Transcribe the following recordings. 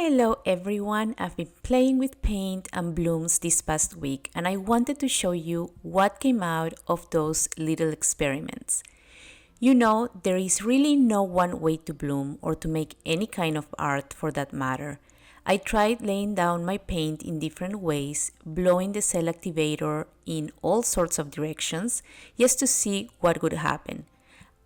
Hello everyone, I've been playing with paint and blooms this past week and I wanted to show you what came out of those little experiments. You know, there is really no one way to bloom or to make any kind of art for that matter. I tried laying down my paint in different ways, blowing the cell activator in all sorts of directions just to see what would happen.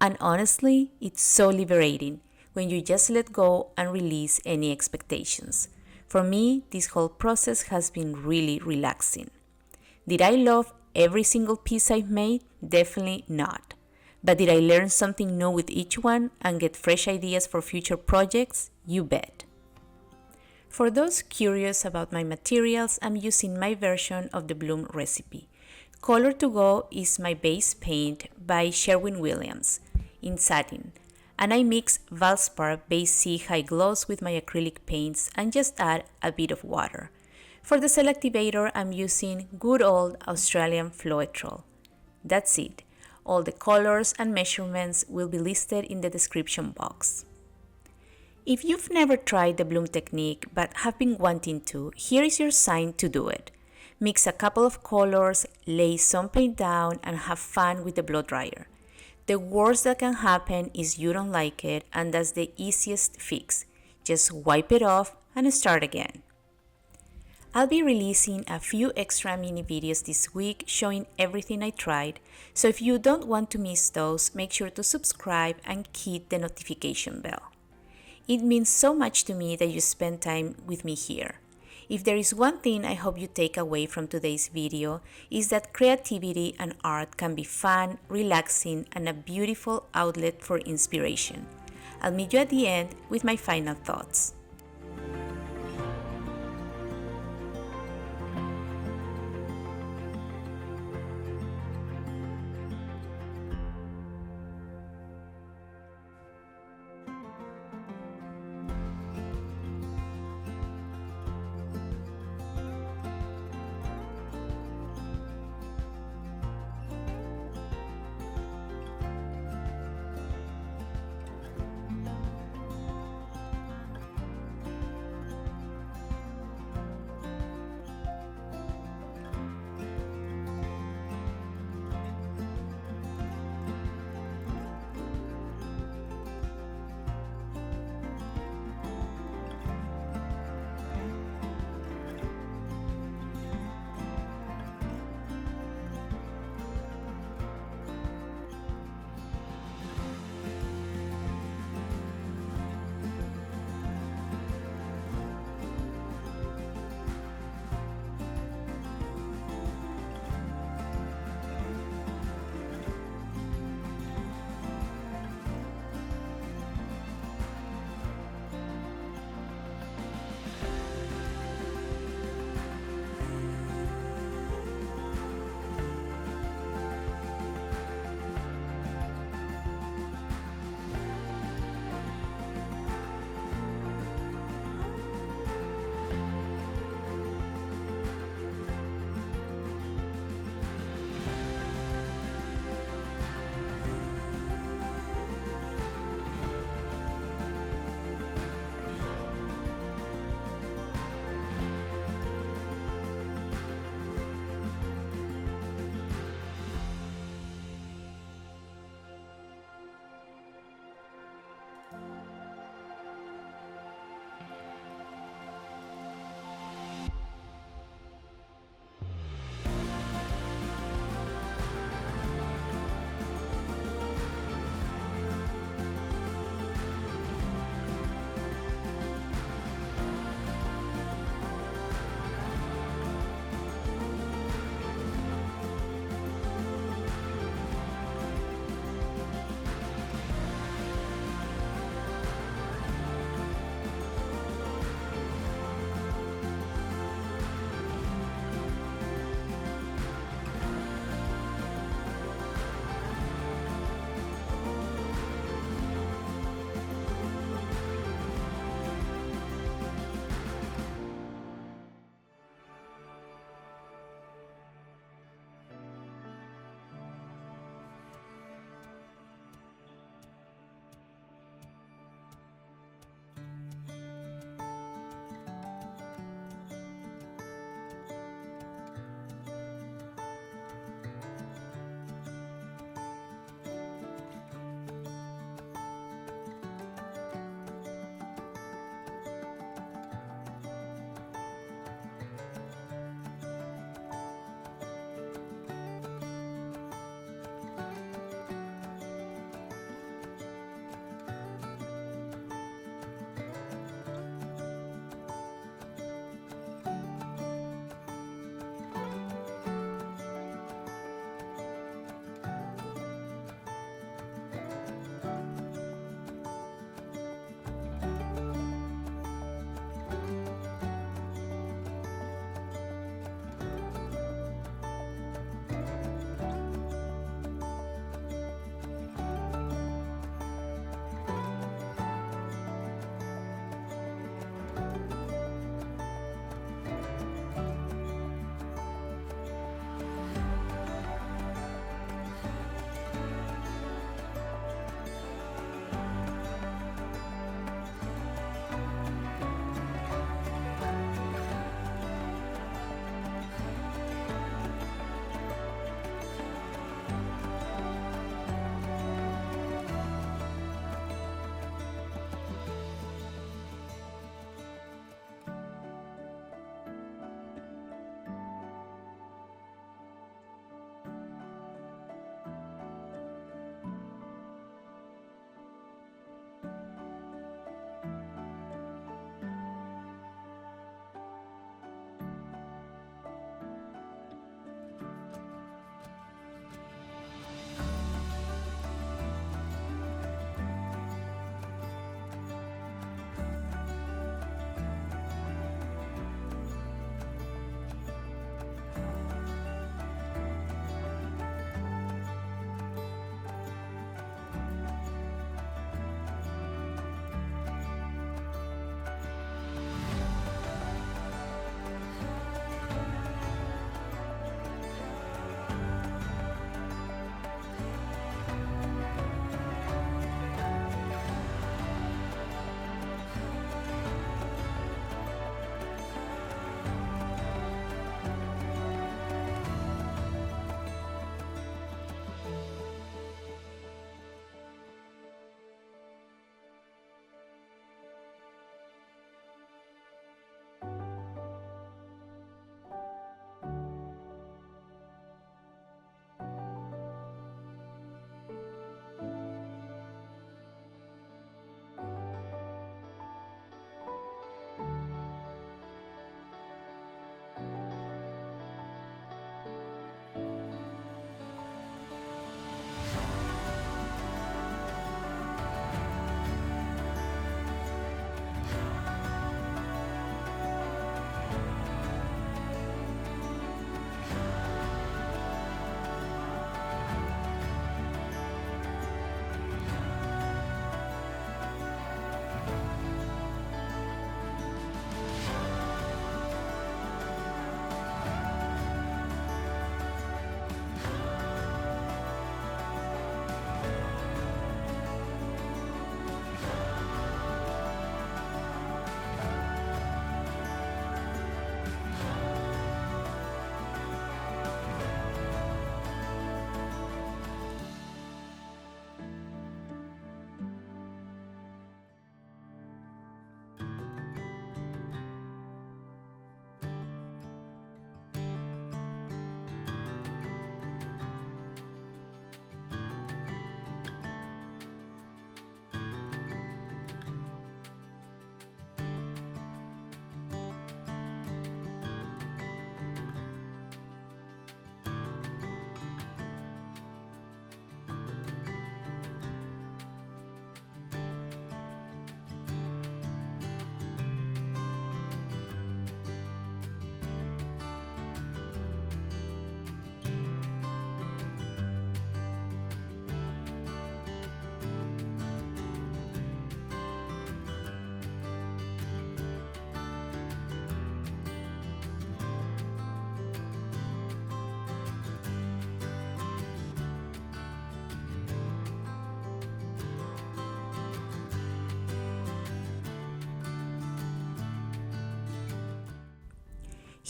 And honestly, it's so liberating when you just let go and release any expectations. For me, this whole process has been really relaxing. Did I love every single piece I've made? Definitely not. But did I learn something new with each one and get fresh ideas for future projects? You bet. For those curious about my materials, I'm using my version of the bloom recipe. Color to Go is my base paint by Sherwin Willians in Satin, and I mix Valspar base C high gloss with my acrylic paints and just add a bit of water. For the cell activator, I'm using good old Australian Floetrol. That's it. All the colors and measurements will be listed in the description box. If you've never tried the bloom technique but have been wanting to, here is your sign to do it. Mix a couple of colors, lay some paint down, and have fun with the blow dryer. The worst that can happen is you don't like it, and that's the easiest fix. Just wipe it off and start again. I'll be releasing a few extra mini videos this week showing everything I tried, so if you don't want to miss those, make sure to subscribe and hit the notification bell. It means so much to me that you spend time with me here. If there is one thing I hope you take away from today's video, is that creativity and art can be fun, relaxing, and a beautiful outlet for inspiration. I'll meet you at the end with my final thoughts.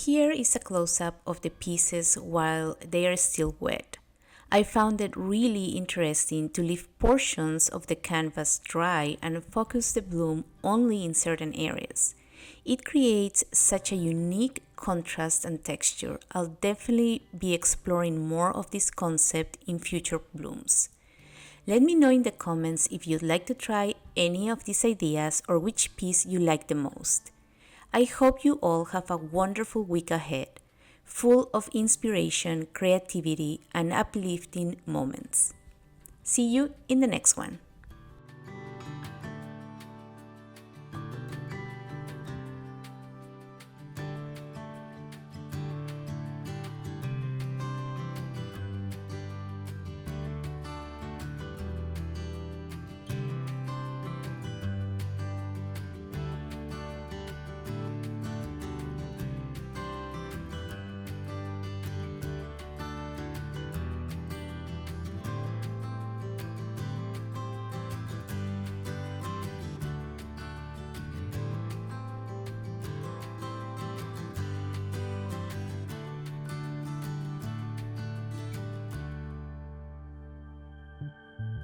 Here is a close-up of the pieces while they are still wet. I found it really interesting to leave portions of the canvas dry and focus the bloom only in certain areas. It creates such a unique contrast and texture. I'll definitely be exploring more of this concept in future blooms. Let me know in the comments if you'd like to try any of these ideas or which piece you like the most. I hope you all have a wonderful week ahead, full of inspiration, creativity, and uplifting moments. See you in the next one.